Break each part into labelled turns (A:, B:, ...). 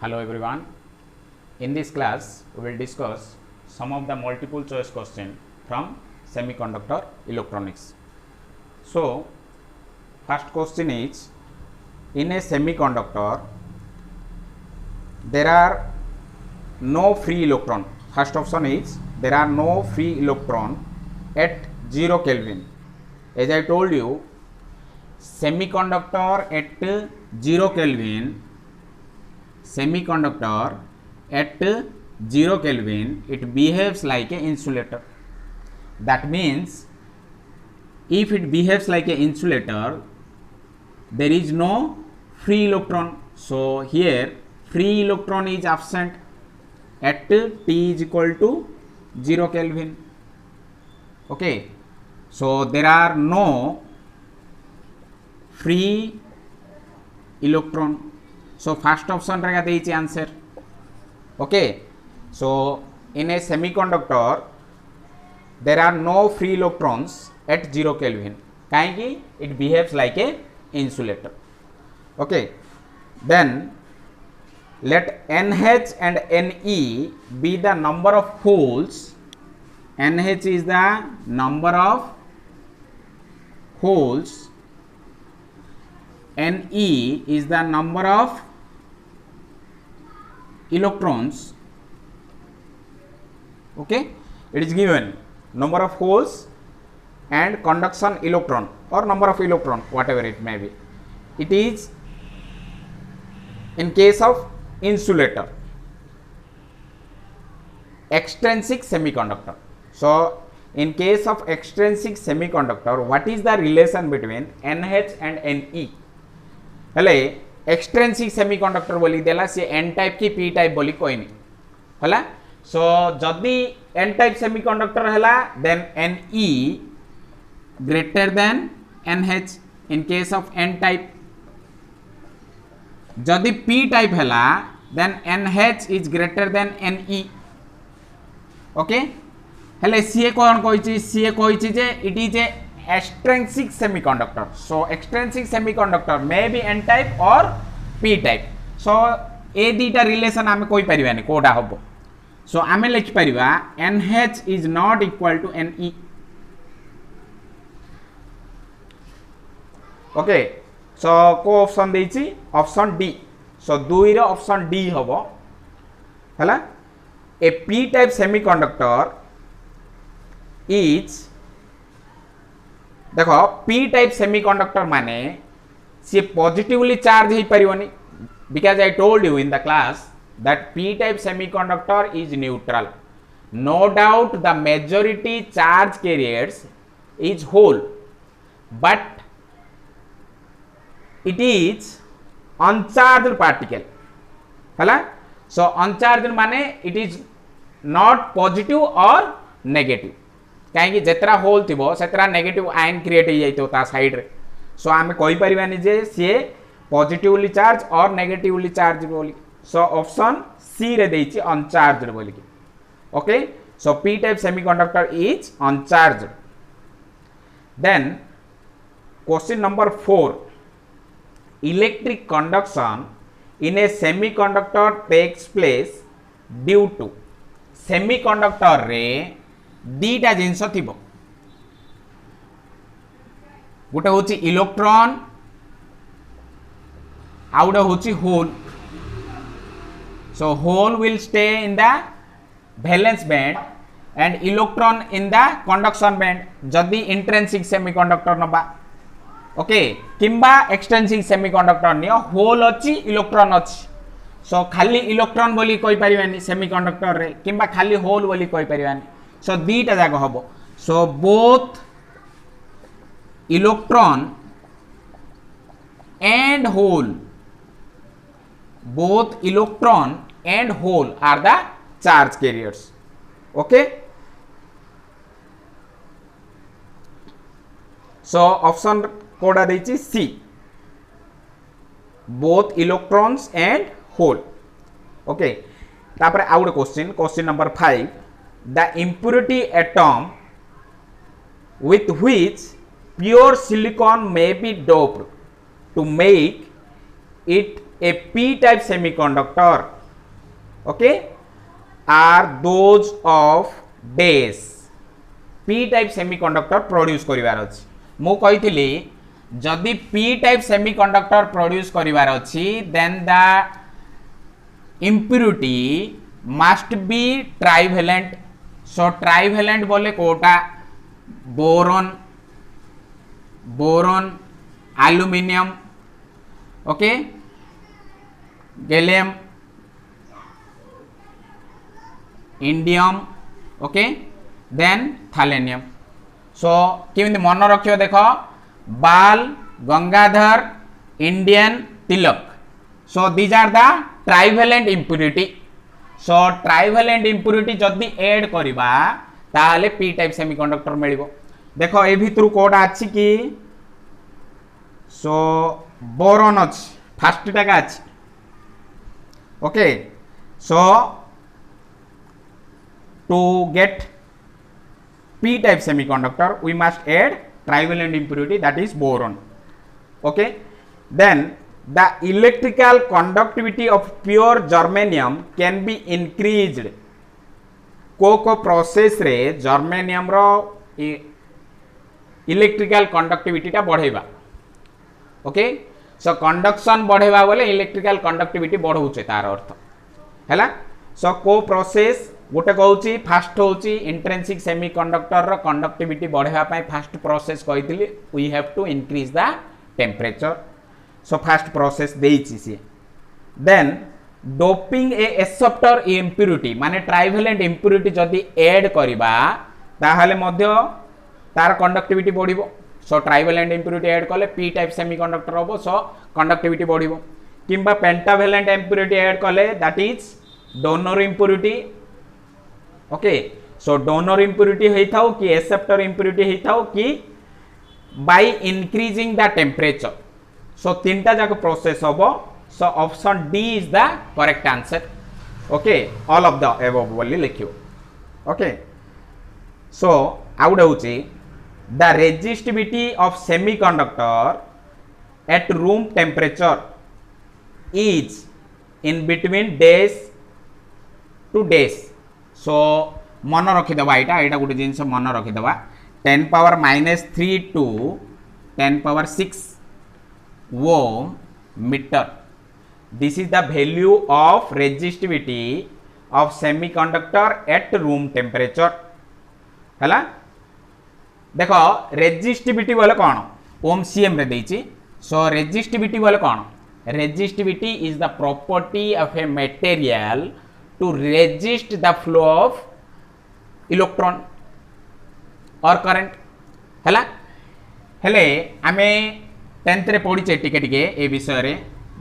A: Hello everyone. In this class, we will discuss some of the multiple choice question from semiconductor electronics. So, first question is, in a semiconductor, there are no free electron. First option is, there are no free electron at 0 Kelvin. As I told you, semiconductor at 0 Kelvin, semiconductor at 0 Kelvin, it behaves like an insulator. That means, if it behaves like an insulator, there is no free electron. So, here free electron is absent at T is equal to 0 Kelvin. Okay. So, there are no free electron. So, first option rega deichi answer. Okay. So, in a semiconductor, there are no free electrons at 0 Kelvin. Kaiki it behaves like a insulator. Okay. Then let NH and Ne be the number of holes. NH is the number of holes. Ne is the number of electrons. Okay, it is given number of holes and conduction electron or number of electron, whatever it may be. It is in case of insulator, extrinsic semiconductor. So, in case of extrinsic semiconductor, what is the relation between NH and Ne? हेले extrinsic semiconductor बोली देला से N type की P type बोली कोई नहीं हला. So जदि एन टाइप सेमीकंडक्टर हला then Ne greater than NH in case of N type. जदि पी टाइप हला then NH is greater than Ne. Okay हेले सीए कोन कोइची सीए कोइची जे it is a extrinsic semiconductor. So extrinsic semiconductor may be n type or p type. So ए दीटा रिलेशन आमे कोई परिवानी कोडा हबो. So आमे लिखि परिवा NH is not equal to Ne. Okay. So को ऑप्शन देछि ऑप्शन डी. So 2 रो ऑप्शन डी हबो हला. A p type semiconductor is देखो पी टाइप सेमीकंडक्टर माने सी पॉजिटिवली चार्ज ही परिवनी because I told you in the class that P type semiconductor is neutral. No doubt the majority charge carriers is hole but it is uncharged particle हला. So uncharged माने it is not positive और negative. कहीं जेतरा whole थी सेतरा negative ion create हो जाइतो ता side रे. सो आमे कोई परिवानी जे सी पॉजिटिवली चार्ज और नेगेटिवली चार्ज बोली. सो ऑप्शन सी रे देछि अनचार्ज्ड बोली. Okay. So P type semiconductor is uncharged. Then question number 4, electric conduction in a semiconductor takes place due to. Semiconductor रे दीटा जिनस थी गोटे हूँ इलेक्ट्रॉन आउ गोटे हूँ hole. So hole will stay in the valence band and electron in the conduction band जदि intrinsic semiconductor नबा. ओके किंबा एक्सट्रिंसिक सेमीकंडक्टर नियो होल अच्छी इलेक्ट्रॉन अच्छी. सो खाली इलेक्ट्रॉन बोली कोई परिवानी सेमीकंडक्टर रे किंबा खाली होल बोली कोई परिवानी. So दीटा जाक हम. So both electron and hole, both electron and hole are the charge carriers. Okay. So option कोडा देछि C, both electrons and hole. Okay. तापर out question number 5, the impurity atom with which pure silicon may be doped to make it a p-type semiconductor okay आर those of days P type semiconductor produce करिवार अछि मु कहिथिली जदि P type semiconductor produce करिवार अछि then the impurity must be trivalent so trivalent बोले कोटा boron boron aluminium okay gallium indium okay then thallium so केमिति मन रखियो देखो Bal Gangadhar Indian Tilak so these are the trivalent impurity so trivalent impurity जदि add करबा ताले पी टाइप सेमीकंडक्टर मिलिबो देखो ए भितरु कोडा अछि कि सो बोरॉन अछि फर्स्ट टाका अछि okay so to get p type semiconductor we must add trivalent impurity that is boron okay then the electrical conductivity of pure germanium can be increased को process रे germanium रो electrical conductivity टा बढ़ेबा okay so conduction बढ़ेबा बोले electrical conductivity बढ़ौचे तार अर्थ हैला सो को process गोटे कहूँ फास्ट हूँ इंट्रेंसिक सेमीकंडक्टर रो कंडक्टिविटी बढ़ेबा पई फास्ट प्रोसेस कहितली we have to increase the temperature so fast process देइछि सी then doping a acceptor impurity माने ट्राइवेलेंट इम्प्यूरिटी जदि ऐड करिबा ताहाले मध्य तार कंडक्टिविटी बढ़िबो सो ट्राइवेलेंट इम्प्यूरिटी ऐड कले पी टाइप सेमीकंडक्टर होबो सो कंडक्टिविटी बढ़िबो किंबा पेंटावेलेंट इम्प्यूरिटी ऐड कले that is donor impurity okay so donor impurity हेइथाउ कि एक्सेप्टर इम्प्यूरिटी हेइथाउ कि बाय इंक्रीजिंग द टेम्परेचर सो तीनटा जाक प्रोसेस होबो so option D is the correct answer okay all of the above बोली लिखियो ओके सो आउट होची the resistivity of semiconductor at room temperature is in between days two days so मन रखिदबा यहाँ गोटे जिनस मन रखिदबा 10⁻³ to 10⁻⁶ ohm metre this is the value of resistivity of semiconductor at room temperature हैला देखो रेजिस्टिविटी बोले कौन ओम सीएम रे देछि सो रेजिस्टिविटी बोले कौन resistivity is the property of a material to resist the flow of electron or current हैला हेले आमे 10th रे पढिचे टिके टिके ए विषय रे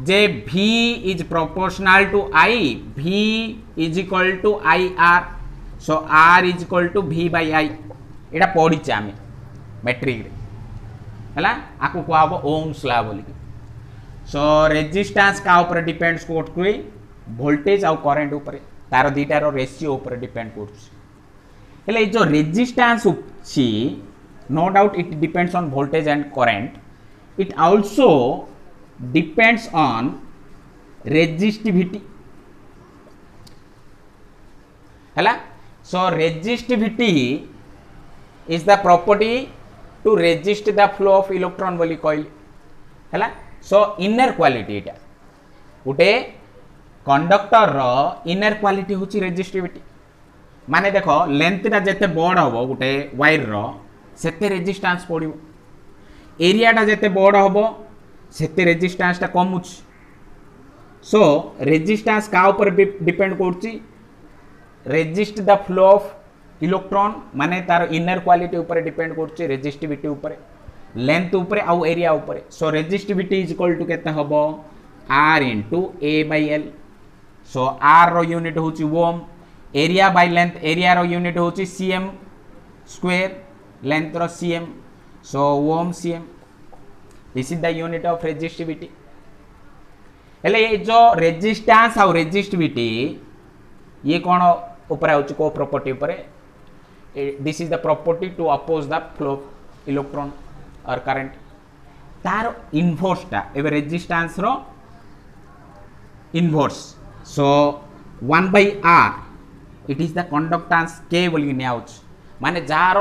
A: जे v is proportional to I v is equal to IR so R is equal to v by I एटा पढिचे आमे matric रे हैला आकु को आबो ओम्स लॉ बोली सो रेजिस्टेंस का ऊपर डिपेंड्स कोट कोई वोल्टेज आउ करंट ऊपर तार दीटार रेशियो ऊपर डिपेंड कर जो रेजिस्टेंस उछि no doubt it depends on voltage and current it also depends on resistivity हैला so resistivity is the property to resist the flow of electron बोली कहली हैला सो इनर क्वालिटी एटा उटे कंडक्टर रो इनर क्वालिटी होची resistivity माने देखो लेंथ टा जते बड़ हबो गोटे वायर रो सेते रेजिस्टेंस पड़िबो एरिया टा जते बड़ हबो सेते रेजिस्टेंस टा कम होची सो रेजिस्टेंस का ऊपर डिपेंड करची resist the flow of electron माने तार इनर क्वालिटी ऊपर डिपेंड करची रेजिस्टिविटी ऊपर लेंथ ऊपर आउ एरिया ऊपर so resistivity is equal to केते हबो R into A by L so R रो यूनिट होची ohm area by length area रो यूनिट होची cm स्क्वायर लेंथ रो cm so ohm cm this is the unit of resistivity हेले ये जो रेजिस्टेंस और रेजिस्टिविटी ये कौन ऊपर होची को प्रॉपर्टी ऊपर this is the property to oppose the flow of electron और करंट तार इनवर्स टा एबे रेजिस्टेंस रो inverse so 1 by r it is the conductance k बोली नियाउच माने जार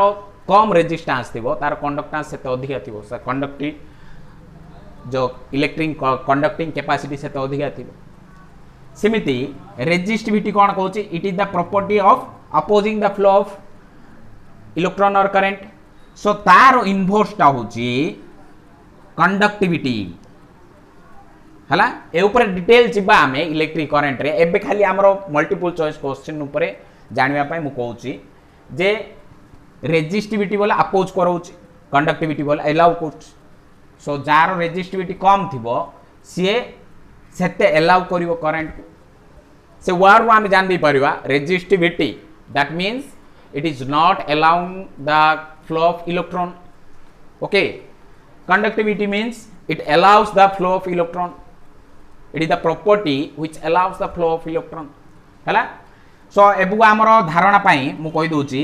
A: कम रेजिस्टेंस थिबो तार कंडक्टेंस से अधिक थिबो से कंडक्टिव जो इलेक्ट्रिक कंडक्टिंग कैपेसिटी से अधिक थिबो सेमिति रेजिस्टिविटी कोन कहूची it is the property of opposing the flow of electron और करंट सो तार इनवर्स टा होची कंडक्टिविटी हला ए ऊपर डिटेल जिबा हमें इलेक्ट्रिक करंट रे एबे खाली हमरो मल्टीपल चॉइस क्वेश्चन ऊपर जानिया पय मु कहूची जे रेजिस्टिविटी बोला अपोज करौची कंडक्टिविटी बोला अलाउ करछ सो जार रेजिस्टिविटी कम थिबो से सेते अलाउ करिवो करंट से वर्ड हम जान दी परिवा resistivity that means it is not allowing the flow of electron okay conductivity means it allows the flow of electron it is the property which allows the flow of electron हला so एबु हमर धारणा पई मु कहि दोची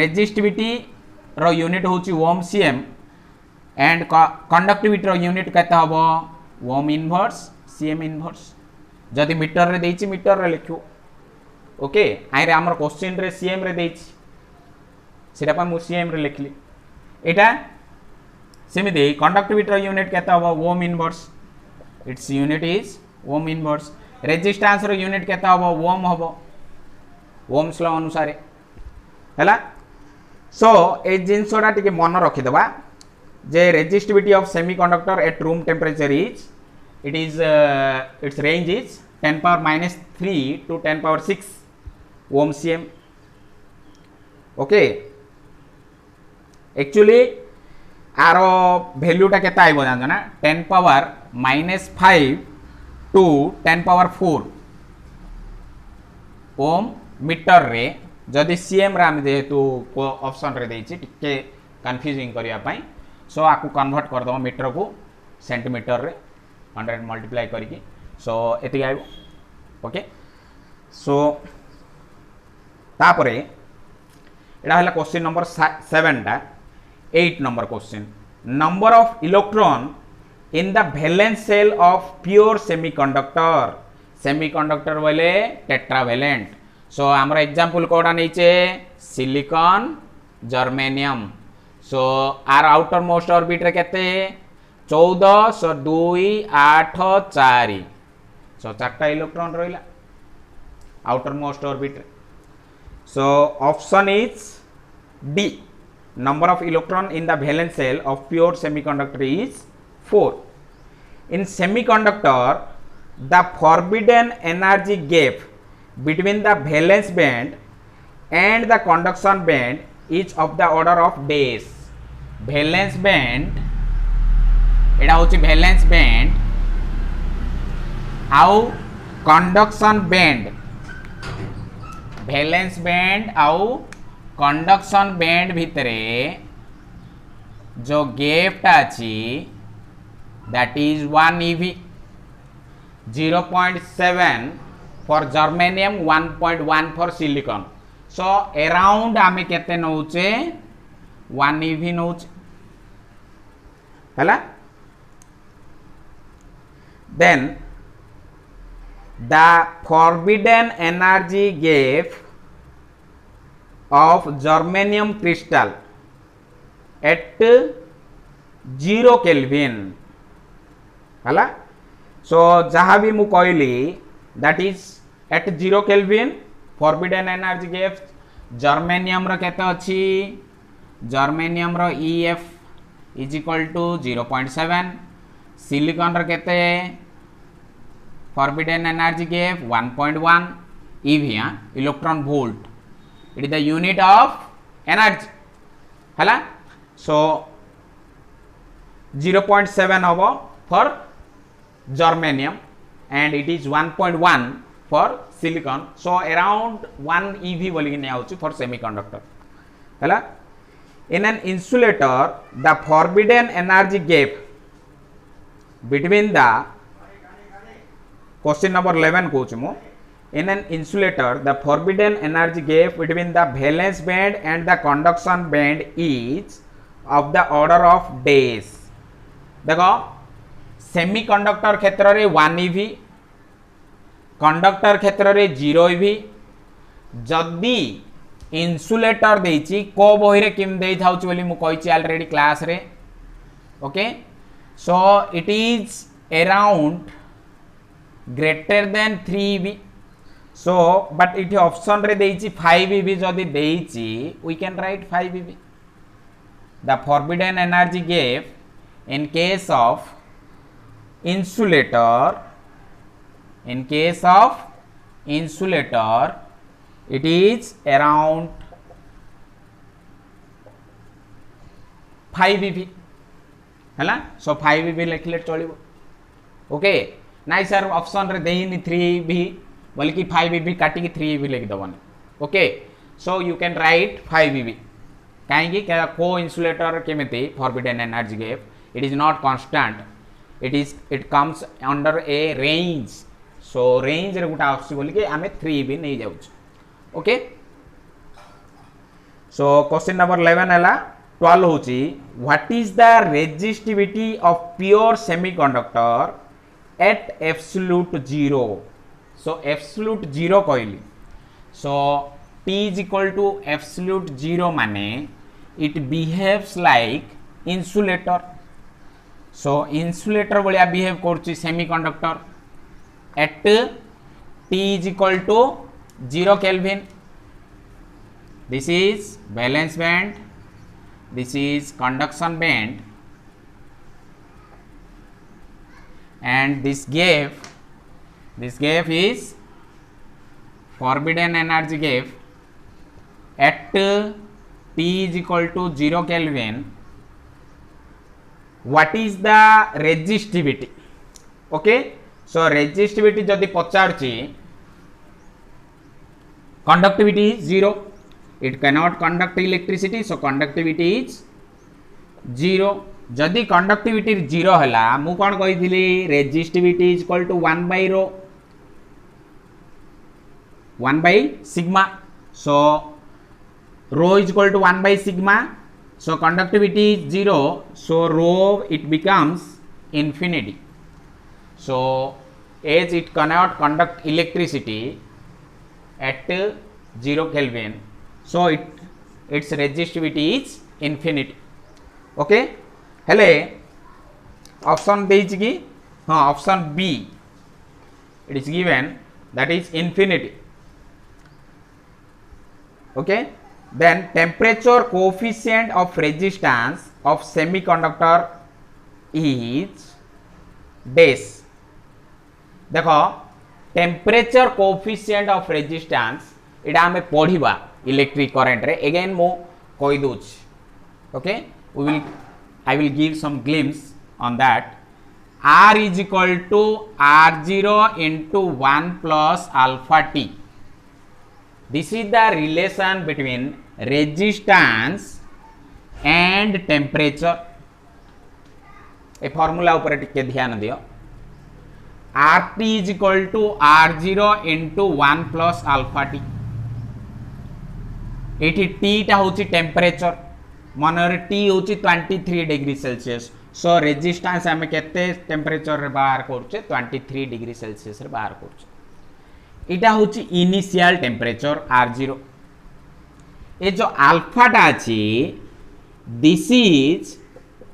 A: resistivity रो unit होची ohm cm and conductivity रो unit केता हबो ओम इनवर्स cm इनवर्स जदि मीटर रे देछि मीटर रे लिखियो ओके आइ रे हमर क्वेश्चन रे cm रे देछि सेटा पा मु cm रे लिखली एटा सेमिति कंडक्टिविटी यूनिट केता हो ohm inverse it's unit is ohm inverse resistance रो यूनिट केता हो ओम हबो ओम्स लॉ अनुसार हैला सो ए जिंसोडा टिके मन रखि दबा जे resistivity of semiconductor at room temperature is it is it's range is 10 power -3 to 10 power 6 ohm cm okay actually आर वैल्यूटा केता आइबो जान ना 10 power -5 to 10 power 4 ohm metre रे जदि cm रे हम जेतु ऑप्शन रे देछि टिके कंफ्यूजिंग करिया पई सो आकु कन्वर्ट कर दो मीटर को सेंटीमीटर रे 100 मल्टीप्लाई करिकि सो एति आइबो ओके सो तापरे एटा हला क्वेश्चन नंबर 7 टा 8 number question number of electron in the valence cell of pure semiconductor बोले टेट्रावैलेंट सो हमर एग्जांपल कोडा नैचे सिलिकॉन जर्मेनियम सो आर आउटर मोस्ट ऑर्बिट रे केते 14 सो 2 8 4 सो चारटा इलेक्ट्रॉन रहिला आउटर मोस्ट ऑर्बिट रे so option is D number of electron in the valence cell of pure semiconductor is 4 in semiconductor the forbidden energy gap between the valence band and the conduction band is of the order of days valence band एटा होची valence band आउ conduction band valence band आउ conduction band भितरे जो गैपटा अछि that is 1 eV 0.7 for germanium 1.1 for silicon so around आमे केते नउचे 1 eV नउचे हला then the forbidden energy gap of germanium crystal at 0 Kelvin हला सो जहाँ भी मु कहली that is at 0 Kelvin forbidden energy gap germanium रो केते अछि germanium row EF is equal to 0.7 silicon रो केते forbidden energy gap 1.1 eV electron volt it is the unit of energy hala so 0.7 hobo for germanium and it is 1.1 for silicon so around 1 eV बोली ने आउची for semiconductor hala in an insulator the forbidden energy gap between the question number 11 कहूँ मु in an insulator the forbidden energy gap between the valence band and the conduction band is of the order of days देखो semiconductor क्षेत्र रे 1 eV conductor क्षेत्र रे 0 इवी जदि insulator देछि को बही रे किम देइ थाउछ बोली मु कहिछि ऑलरेडी क्लास रे okay so it is around greater than 3 eV so but it option re deichi 5 eV jodi deichi we can write 5 eV the forbidden energy gave in case of insulator it is around 5 eV हैला so 5 eV लिखले चलिबो okay नाइ sir option रे देहिनी 3 eV बल्कि 5 eV काटी की 3 eV लिख दबनी okay so you can write 5 eV कहीं को इन्सुलेटर केमिति forbidden energy gap it is not constant it comes under a range so range रे गुटा आसी बोली कि आमे 3 eV नहीं जाउछ ओके सो क्वेश्चन नंबर 11 हला 12 होची what is the resistivity of pure semiconductor at absolute 0 so absolute 0 कहली so t is equal to absolute 0 माने it behaves like insulator so insulator Ballia behave करछि semiconductor at t is equal to 0 Kelvin this is valence band this is conduction band and this gap is forbidden energy gap at t is equal to 0 Kelvin what is the resistivity okay so resistivity जदि पचारछि conductivity is 0 it cannot conduct electricity so conductivity is 0 जदि conductivity 0 हला मु कोन कहिथिली resistivity is equal to 1 by rho 1 by sigma so rho is equal to 1 by sigma so conductivity is 0 so rho it becomes infinity so as it cannot conduct electricity at 0 Kelvin so its resistivity is infinity okay हेले option देछि कि हां option B it is given that is infinity okay then temperature coefficient of resistance of semiconductor is dash देखो temperature coefficient of resistance Ida हमें पढ़िबा electric current रे again मो कहि दोछ okay I will give some glimpse on that R is equal to R0 into 1 plus alpha T. This is the relation between resistance and temperature. A formula ऊपर टिके ध्यान दियो RT is equal to R0 into 1 plus alpha T. एठी T टा होची temperature मनरे T होची 23 degree Celsius so resistance हमें केते टेम्परेचर रे बाहर करछे 23 डिग्री सेल्सियस रे बाहर करछे इटा होची इनिशियल टेम्परेचर R0 ए जो अल्फा टा अछि दिस इज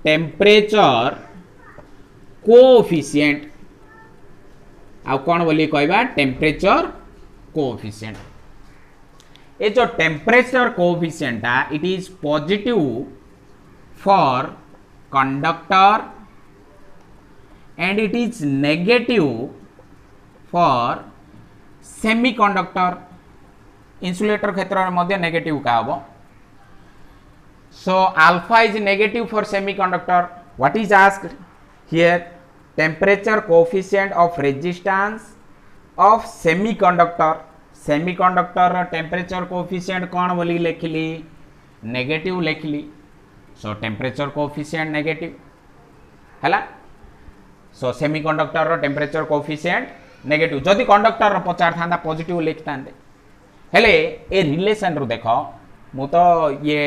A: टेम्परेचर कोएफिशिएंट आ कोन बोली कहबा टेम्परेचर कोएफिशिएंट ये जो temperature coefficient it is positive for conductor and it is negative for semiconductor insulator क्षेत्र में मध्य नेगेटिव का हबो so alpha is negative for semiconductor what is asked here temperature coefficient of resistance of semiconductor semiconductor temperature coefficient कौन बोली लिखली negative लिखली सो temperature coefficient negative हैला सो semiconductor temperature coefficient negative जदि कंडक्टर पचार था पॉजिटिव लिखता हेले ए रिलेशन रो देखो मु तो ये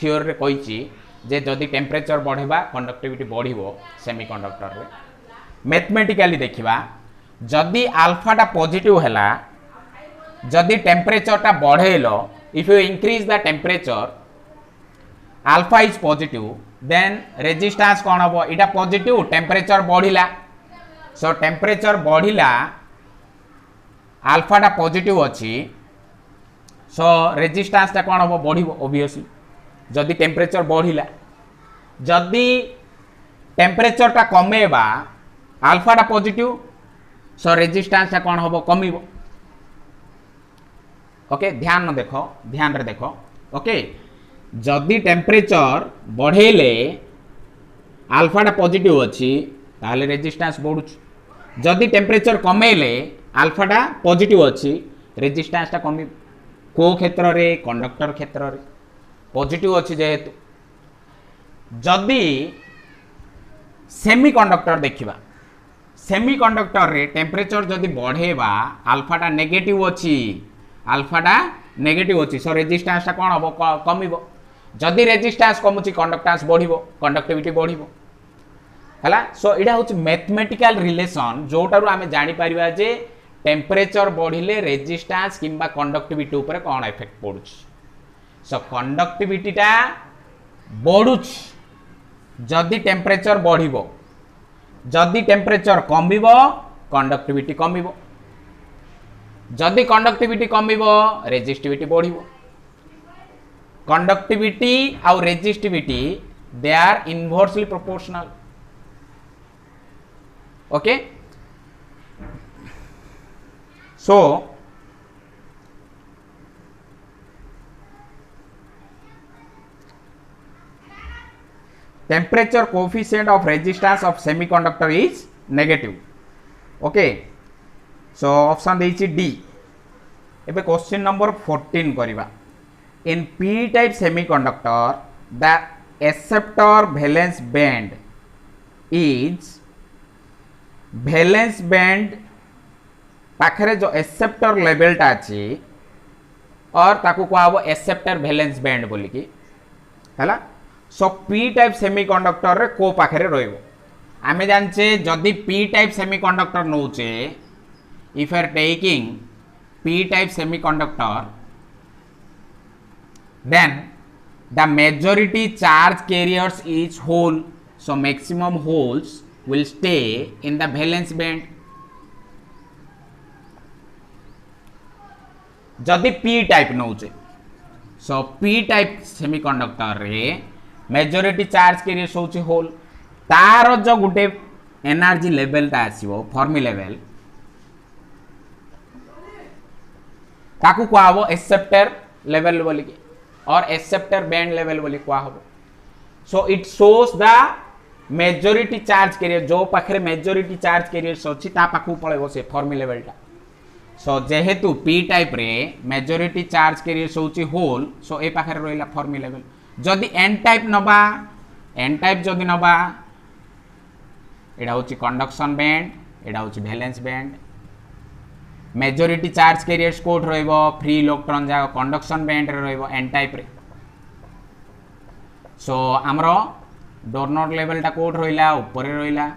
A: थ्योरी रे कहिची जे जदि टेम्परेचर बढ़ेबा कंडक्टिविटी बढ़िबो सेमीकंडक्टर रे मैथमेटिकली देखिबा जदि अल्फाटा पॉजिटिव हैला जदि टेम्परेचरटा बढ़ेलो if you increase the temperature alpha is positive then resistance कौन हम इटा पॉजिटिव टेम्परेचर बढ़िला सो टेम्परेचर बढ़िला अल्फाटा पॉजिटिव अच्छी सो रेजिस्टेंसटा कौन हम बढ़िबो ऑब्वियसली जदि टेम्परेचर बढ़िला जदि टेम्परेचरटा कमेबा अल्फाटा पॉजिटिव सो रेजिस्टेंसटा कौन हम कमिबो ओके ध्यान रे देखो ओके जदि टेम्परेचर बढ़ेले अल्फाटा पॉजिटिव अच्छी ताहले रेजिस्टेंस बढ़ुछ जदि टेम्परेचर कमेले अल्फाटा पॉजिटिव अच्छी रेजिस्टेंसटा कमी को क्षेत्र रे कंडक्टर क्षेत्र रे पॉजिटिव अच्छी जेहेतु जदि सेमीकंडक्टर देखिबा सेमीकंडक्टर रे टेम्परेचर जदि बढ़ेबा अल्फाटा नेगेटिव अच्छी अल्फाटा नेगेटिव अच्छी सो रेजिस्टेंसटा कौन हम कमिबो जदि रेजिस्टेंस कमुची कंडक्टेंस बढ़िबो कंडक्टिविटी बढ़िबो हला सो इडा होची मैथमेटिकल रिलेशन जोटारु आमे जानि परिबा जे टेम्परेचर बढ़िले रेजिस्टेंस किंबा कंडक्टिविटी ऊपर कौन इफेक्ट पड़ुछ सो कंडक्टिविटीटा बढ़ुछ जदि टेम्परेचर बढ़िबो जदि टेम्परेचर कमिबो कंडक्टिविटी कमिबो जदि कंडक्टिविटी कमिबो रेजिस्टिविटी बढ़िबो कंडक्टिविटी आउ resistivity they are inversely proportional okay so temperature coefficient of resistance of semiconductor is negative okay so option देछि D एबे क्वेश्चन नंबर 14 करिबा in p type semiconductor the acceptor valence band is valence band पाखरे जो acceptor level टा अछि और ताकू कहबो acceptor valence band बोली कि हला सो पी टाइप सेमीकंडक्टर रे को पाखरे रहइबो आमे जानचे जदि पी टाइप सेमीकंडक्टर नउचे if are taking P type semiconductor then the majority charge carriers is whole so maximum holes will stay in the valence band जदि p टाइप नउचे सो p टाइप सेमीकंडक्टर रे majority charge carriers होची whole तार जो गुटे energy level ता आसीबो Fermi level ताकू कहबो acceptor level बोली कि और एक्सेप्टर बैंड लेवल बोली कहबो so it shows the majority charge carrier जो पाखरे मेजॉरिटी चार्ज कैरियर्स अछि ता पाखू पळेबो से फर्मी लेवल ता सो जेहेतु p टाइप रे मेजॉरिटी चार्ज कैरियर्स होची होल सो ए पाखरे रोइला फर्मी लेवल जदि एन टाइप नबा एन टाइप जदि नबा एडा होची कंडक्शन बैंड एडा होची valence band majority charge carriers कोड रहइबो फ्री इलेक्ट्रॉन जा कंडक्शन बैंड रे रहइबो एन टाइप रे सो हमरो डोनर लेवल टा कोड रहिला ऊपर रे रहिला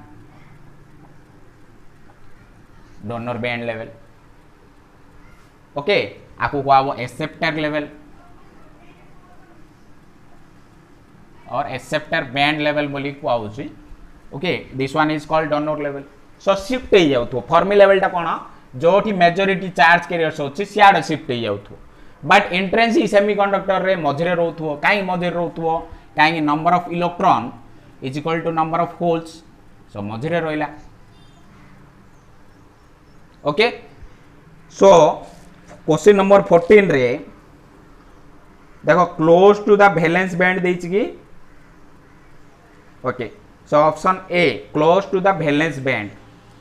A: डोनर बैंड लेवल ओके आकु कहबो एक्सेप्टर लेवल और एक्सेप्टर बैंड लेवल बोली कहउची okay this one is called donor level so shift हो जाउथो फर्मी लेवल टा कोन जोठी मेजॉरिटी चार्ज कैरियर्स होची सियाड शिफ्ट हो जाउथो बट इंट्रेंसिक सेमीकंडक्टर रे मझरे रहउथो काई मझरे रहउथो काई number of electron is equal to number of holes so मझरे रहिला ओके सो क्वेश्चन नंबर 14 रे देखो close to the valence band देछि कि okay so option A close to the valence band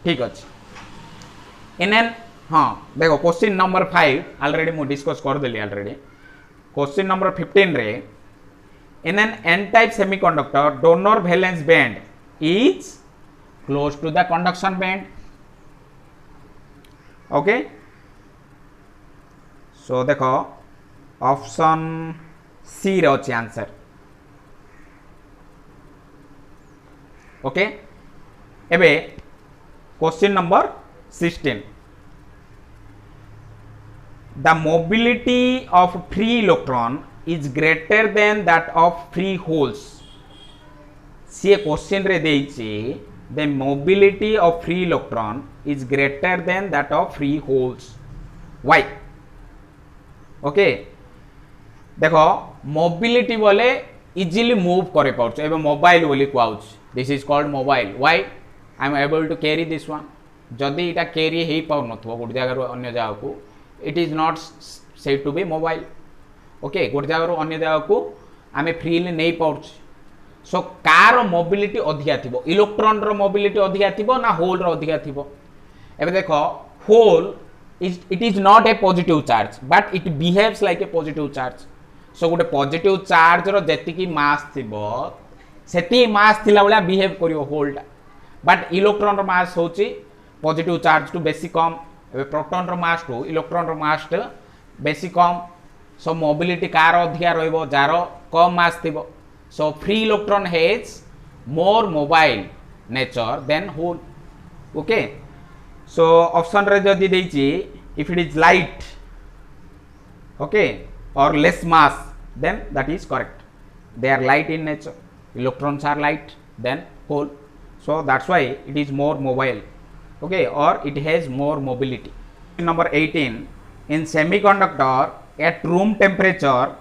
A: ठीक अछि इन एन हाँ देखो क्वेश्चन नंबर 5 ऑलरेडी मु डिस्कस कर देली ऑलरेडी क्वेश्चन नंबर 15 रे in N N type semiconductor donor valence band is close to the conduction band okay so देखो option C रे अछि आंसर ओके एबे question number 16. The mobility of free electron is greater than that of free holes. सी question रे देइछि the mobility of free electron is greater than that of free holes. Why? Okay देखो mobility बोले easily move करे पाउछ एबे mobile बोली कहउछ. This is called mobile. Why I am able to carry this one. जदि इटा कैरी हेई पाउ नथबो गोटे जगह रो अन्य जगह को it is not said to be mobile. Okay गोटे जगह रो अन्य जगह को आमे फ्रीली नै पाउछ. सो कार मोबिलिटी अधिका थिबो इलेक्ट्रॉन रो मोबिलिटी अधिका थिबो ना होल रो अधिका थिबो. एबे देखो whole it is not a positive charge but it behaves like a positive charge. so गोटे positive charge रो जति की मास थिबो सेति मास थिला बला बिहेव करियो होल्ड. बट इलेक्ट्रॉन रो मास होची पॉजिटिव चार्ज टू बेसी कम. एबे प्रोटॉन रो मास टू इलेक्ट्रॉन रो मास बेसी कम. सो मोबिलिटी कार अधिका रहइबो जारो कम मास थिबो. So free electron has more mobile nature than hole. Okay so option रे जदि देछि if it is light okay और less mass than that is correct. They are light in nature. Electrons are light than hole. So that's why it is more mobile. Okay और it has more mobility. Number 18 इन semiconductor at room temperature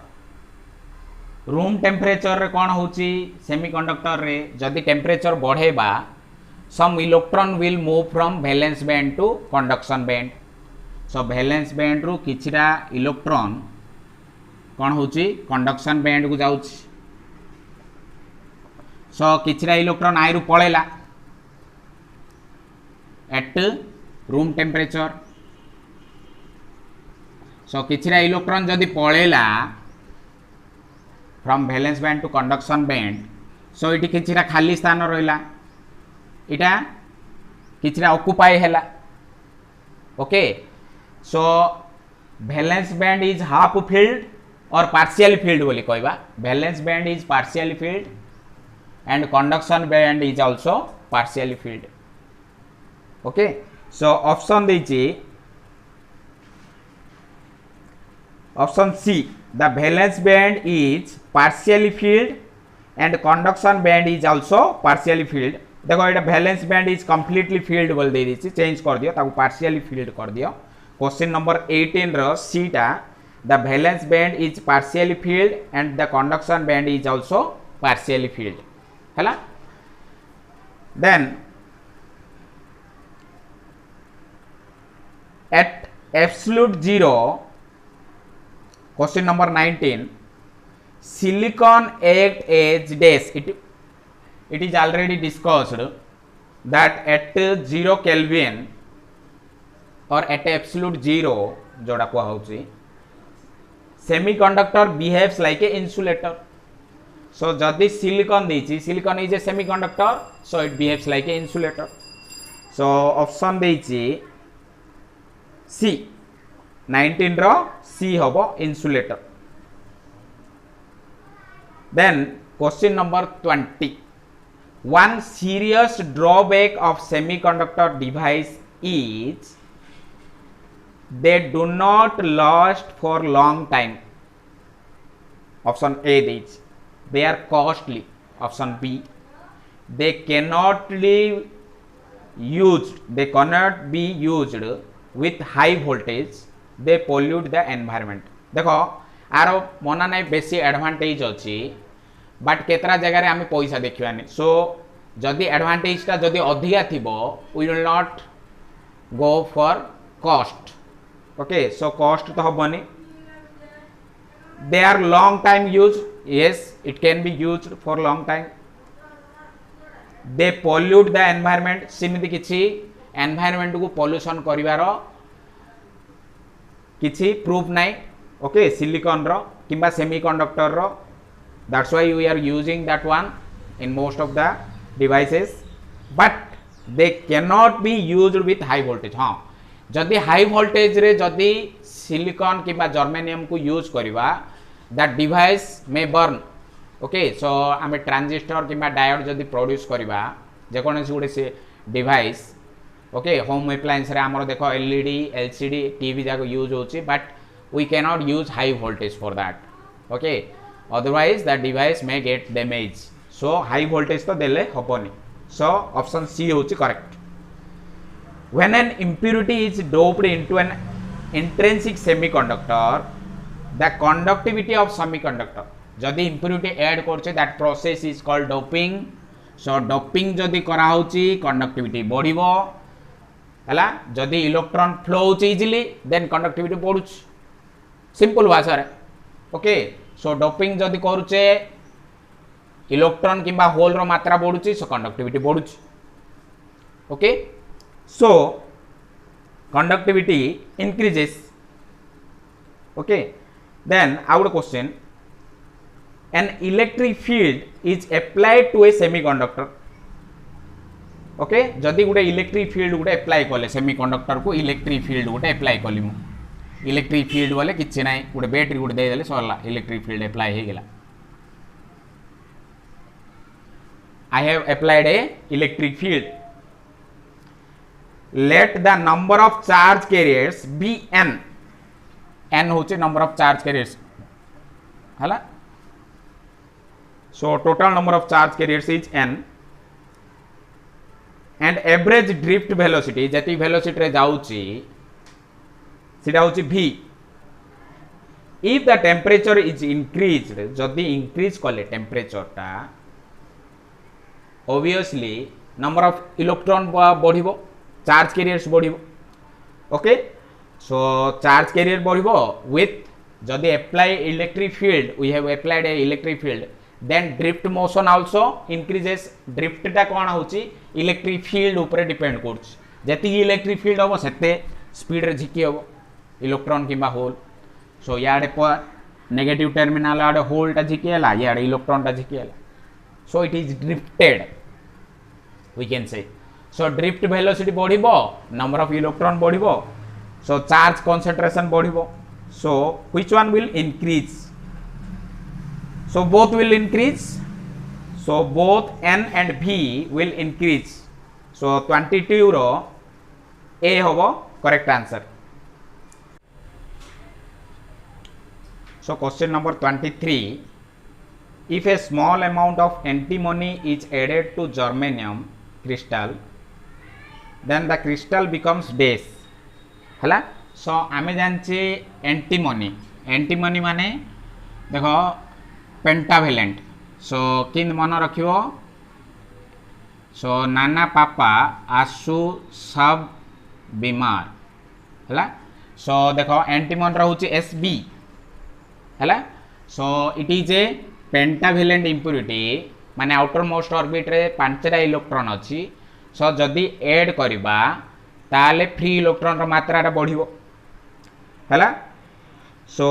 A: रे कोन होची semiconductor रे जदि temperature बढ़ेबा some electron will move from valence band to conduction band. so valence band ru किछरा electron कोन होची कंडक्शन बैंड को जाउची. सो किछरा इलेक्ट्रॉन आई रु पळेला एट रूम टेम्परेचर. सो किछरा इलेक्ट्रॉन जदि पळेला from valence band to conduction band so इटी किछरा खाली स्थान रहिला इटा किछरा ऑक्युपाई हैला. Okay so valence band is half filled और पार्शियल फील्ड बोली कहबा. Valence band is partial filled and conduction band is also partial filled. Okay so option देछि option C the valence band is partial filled and conduction band is also partial field. देखो ये valence band is completely field बोल दे दीची change कर दियो ताको partially field कर दियो. Question number 18 रो सी टा the valence band is partially filled and the conduction band is also partially filled हैला. Then at absolute zero question number 19 silicon act as dash. It is already discussed that at 0 Kelvin or at absolute zero जोड़ा को होची semiconductor behaves like a insulator. so जदि silicon देची silicon is a semiconductor so it behaves like a insulator. so option देची C 19 row C होबो insulator. then question number 20 one serious drawback of semiconductor device is they do not last for long time. option A is they are costly. option B they cannot be used with high voltage. they pollute the environment. देखो आरो मना नहीं बेसी advantage अच्छी but केतरा जगह रे आमे पैसा देखिबानी. सो जदि एडवांटेज टा जदि अधिका थिबो we will not go for cost. Okay so cost तो हबनी. They are long time use. Yes it can be used for long time. They pollute the environment. सिमिति किछि एनवायरनमेंट को पोल्यूशन करिवार किछि प्रूफ नाही. ओके सिलिकॉन रो किंबा semiconductor रो. that's why we are using that one in most of the devices but they cannot be used with high voltage. हाँ जदि हाई वोल्टेज रे जदि सिलिकॉन किंबा जर्मेनियम को यूज करिवा that device may burn. Okay so आमे transistor किंबा diode जदि प्रोड्यूस करिवा जे कोनसी गुडे से डिवाइस ओके होम एप्लायंस रे हमर देखो एलईडी एलसीडी टीवी जाको यूज होची but we can not use high voltage for that okay otherwise that device may get damage so high voltage तो देले हबनी सो ऑप्शन सी होची correct when an impurity is doped into an intrinsic semiconductor the conductivity of semiconductor जदि impurity add करछे that process is called doping so doping जदि करा होची conductivity बढ़िबो हला जदि इलेक्ट्रॉन फ्लो होची इजीली देन conductivity बढ़ुछ सिंपल भाषा रे ओके सो डोपिंग जदि करूचे इलेक्ट्रॉन किंबा होल रो मात्रा बढ़ुची सो conductivity बढ़ुछ okay so conductivity increases okay then our question an electric field is applied to a semiconductor okay जदि गुटे इलेक्ट्रिक फील्ड गुटे अप्लाई कले सेमीकंडक्टर को इलेक्ट्रिक फील्ड गुटे अप्लाई कली मु इलेक्ट्रिक फील्ड वाले किछि नाही गुटे बैटरी गुटे दे देले सरला इलेक्ट्रिक फील्ड अप्लाई हे गेला I have applied a electric field let the number of charge carriers be n n होचे number of charge carriers हला so total number of charge carriers is n and average drift velocity जति velocity रे जाउची सिटा होची v if the temperature is increased जदि increase कले temperature ता obviously number of electron बढ़िबो चार्ज कैरियर्स बढ़िबो ओके सो चार्ज कैरियर बढ़िबो विथ जदि apply electric field we have applied a electric field then drift motion also increases drift टा कोन होची इलेक्ट्रिक फील्ड ऊपर डिपेंड करछ जति इलेक्ट्रिक फील्ड होबो सेते स्पीड रे झिकी होबो इलेक्ट्रॉन किबा होल सो याडे पर नेगेटिव टर्मिनल आडे होल टा झिकी हला याडे इलेक्ट्रॉन टा झिकी हला so it is drifted we can say so drift velocity बढ़िबो number of electron बढ़िबो so charge concentration बढ़िबो so which one will increase so both will increase so both n and v will increase so 22 रो a होबो correct answer so question number 23 if a small amount of antimony is added to germanium crystal then the crystal becomes dash हला सो आमे जानचे antimony माने देखो pentavalent सो किन मन रखियो सो नाना पापा आसु सब बीमार हला सो देखो एंटीमन रहउची एसबी हला so it is A pentavalent impurity माने आउटर मोस्ट ऑर्बिट रे 5टा इलेक्ट्रॉन अछि सो जदि ऐड करिबा ताले फ्री इलेक्ट्रॉन रो मात्रा रा बढ़िबो हला सो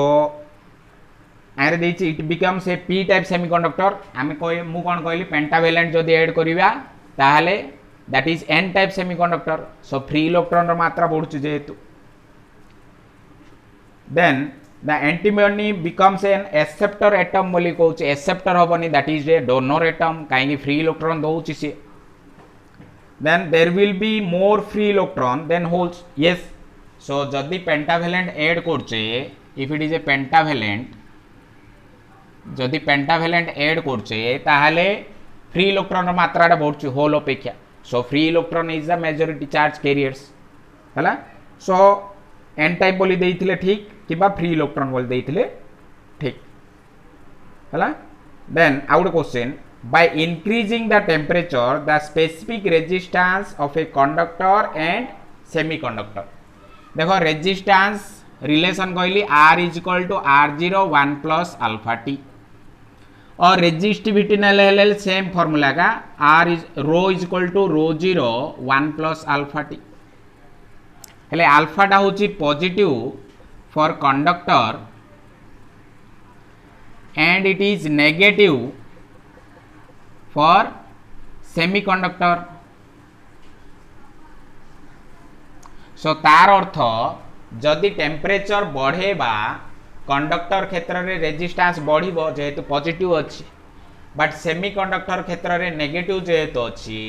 A: आरे देछि it becomes a P type semiconductor आमे कोइ मु कोन कहली पेंटावेलेंट जदि ऐड करिबा ताले that is N type semiconductor so free electron रो मात्रा बढ़ुची जेतु then the antimony becomes an acceptor atom बोली कहउची एक्सेप्टर होबनी that is a donor atom काहे फ्री इलेक्ट्रॉन दउची से then there will be more free electron than holes yes so जदि pentavalent add करछे if it is a pentavalent जदि pentavalent add करछे ताहाले free electron मात्रा रा बढ़छ होल अपेक्षा so free electron is the majority charge carriers हला so n type बोली देइथिले ठीक किबा free electron बोली देइथिले ठीक हला then out question by increasing the temperature the specific resistance of a conductor and semiconductor देखो resistance relation कहली R is equal to R0 1 plus alpha t और resistivity ने same formula का R is rho is equal to rho 0 1 plus alpha t हेले alpha टा होची positive for conductor and it is negative for semiconductor so तार अर्थ जदि temperature बढ़ेबा conductor क्षेत्र रे रेजिस्टेंस बढ़िबो जेहेतु पॉजिटिव अछि बट सेमीकंडक्टर क्षेत्र रे नेगेटिव जेहेतु अछि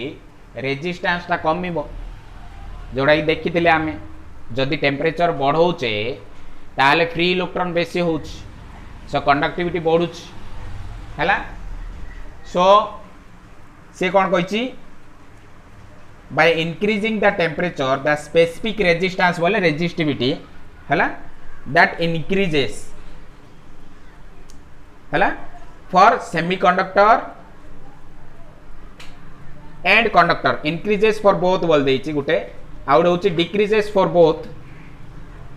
A: रेजिस्टेंस ता कमिबो जोड़ा कि देखी आम जदि टेम्परेचर बढ़ाऊे ताहले फ्री इलेक्ट्रॉन बेसी हो सो कंडक्टिविटी बढ़ुच है सो सी कौन कही bye increasing the temperature the specific resistance बोले रेजिस्टिविटी है दैट इंक्रीजेस है for semiconductor and conductor increases for both बोल देछि गुटे आउट होछि डिक्रीजेस फॉर बोथ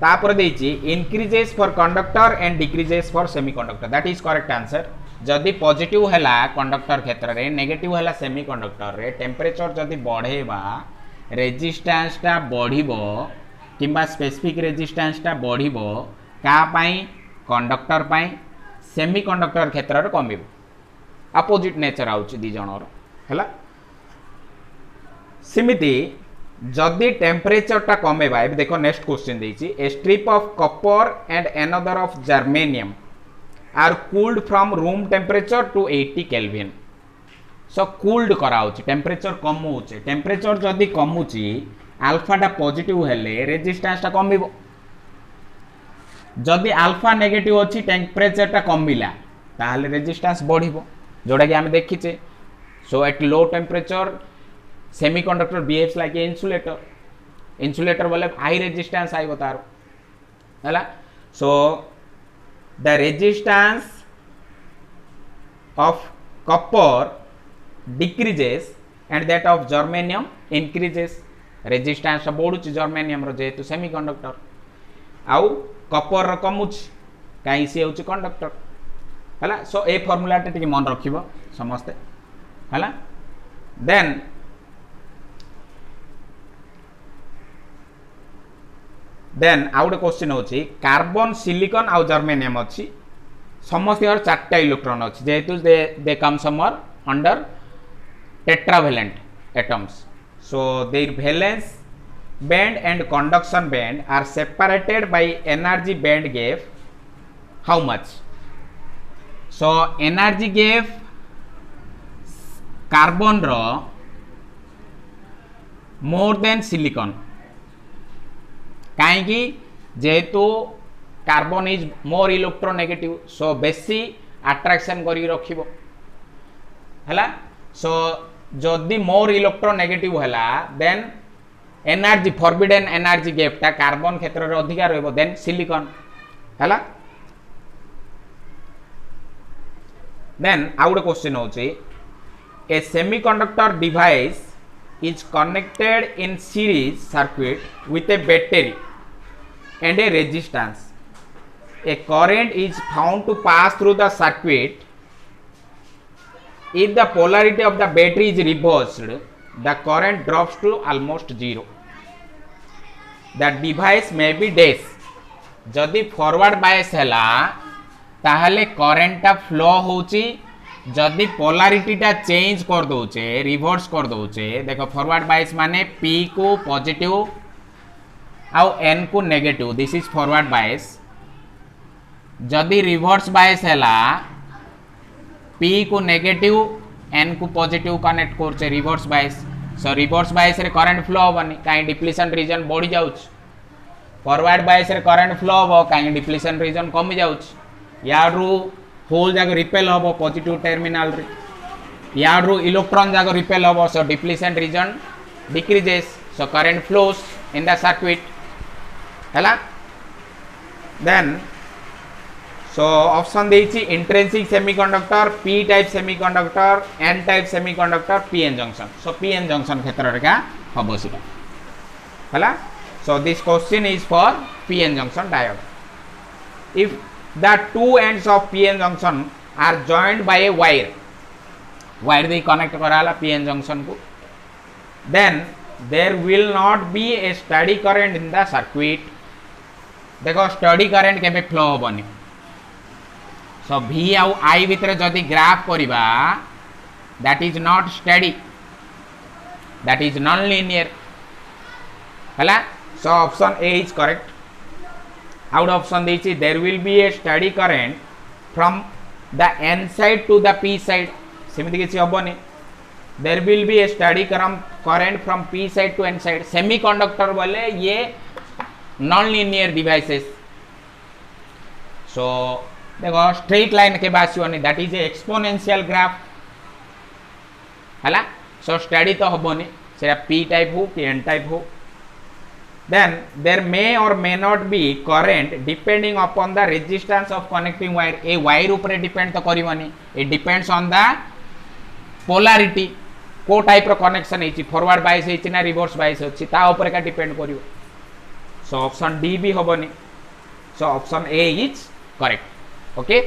A: तापर देछि increases for conductor and decreases for semiconductor that is correct answer जदि positive हैला कंडक्टर क्षेत्र रे नेगेटिव हैला सेमीकंडक्टर रे टेम्परेचर जदि बढ़ेबा रेजिस्टेंस टा बढ़िबो किंबा स्पेसिफिक रेजिस्टेंस टा बढ़िबो का पाई कंडक्टर पाई सेमीकंडक्टर क्षेत्र रे कमिबो अपोजिट नेचर आउछि दी जनर हैला सिमिति जदि टेम्परेचर टा कमेबा ए देखो नेक्स्ट क्वेश्चन देछि a strip of copper and another of germanium are cooled from room temperature to 80 kelvin so cooled कराउछि टेम्परेचर कम होछि टेम्परेचर जदि कमुछि अल्फा टा पॉजिटिव हेले रेजिस्टेंस टा कमिबो जदि अल्फा नेगेटिव अछि टेम्परेचर टा कमिला ताहले रेजिस्टेंस बढ़िबो जोडा कि हम देखिचे so at low temperature semiconductor behaves like a insulator बोले हाई रेजिस्टेंस आइबो तार हैला so the resistance of copper decreases and that of germanium increases resistance बढ़ुच जर्मेनियम रो जेतु सेमीकंडक्टर आउ कॉपर रो कमुच काई सी होची कंडक्टर हैला सो ए फार्मूला टे मन रखिबो समस्ते हैला देन आउट क्वेश्चन होची कार्बन सिलिकॉन आउ जर्मेनियम अछि समस्त और चारटा इलेक्ट्रॉन अछि जेहेतु दे कम समर under tetravalent atoms so their valence band and conduction band are separated by energy band gap how much so energy gap carbon रो मोर देन सिलिकॉन कहीं जेहेतु carbon is more electronegative so बेसी attraction करी रखिबो हैला so जदि more electronegative हैला then energy forbidden energy gap ता कार्बन क्षेत्र रे अधिक रहबो देन सिलिकॉन हैला देन आउट क्वेश्चन होची a semiconductor device is connected in series circuit with a battery and a resistance. A current is found to pass through the circuit. If the polarity of the battery is reversed, the current drops to almost zero. The device may be dash. जदि forward bias हैला ताहले current टा flow होची जदि polarity टा change कर दोचे reverse कर दोचे देखो फॉरवर्ड बायस माने P को पॉजिटिव आउ N को negative this is forward bias जदि रिवर्स बायस हैला P को नेगेटिव N को पॉजिटिव कनेक्ट करचे रिवर्स बायस सो रिवर्स बायस रे करंट फ्लो होबनी काई डिप्लीशन रीजन बढ़ी जाउछ फॉरवर्ड बायस रे करंट फ्लो होबो काई डिप्लीशन रीजन कमी जाउछ यारू होल जाग रिपेल होबो पॉजिटिव टर्मिनल रे यारू इलेक्ट्रॉन जाग रिपेल होबो so depletion region decreases so current flows in the circuit हैला देन सो ऑप्शन देछि intrinsic semiconductor P type semiconductor N type semiconductor PN junction so PN junction क्षेत्र रे का हबो सिका हैला so this question is for PN junction diode if the two ends of PN junction are joined by a wire they connect कराला PN junction को then there will not be a steady current in the circuit देखो steady current केबे flow होबनी सो V आउ I भितर जदि graph करिबा that is not steady that is non linear हैला so option A is correct आउट option देछि there will be a steady current from the N side to the P side सेमिति किछि हबनी there will be a steady current from P side to N side semiconductor बोले ये non linear devices सो देखो straight line के बासियोनी that is a exponential graph हला so study तो हबोनी सेरा पी टाइप हो कि एन टाइप हो then there may or may not be current depending upon the resistance of connecting wire a wire ऊपर depend तो करिवनी it depends on the polarity को type रो connection है forward bias है ना reverse bias है ता ऊपर का डिपेंड करियो सो ऑप्शन डी भी हबनी so option A is correct okay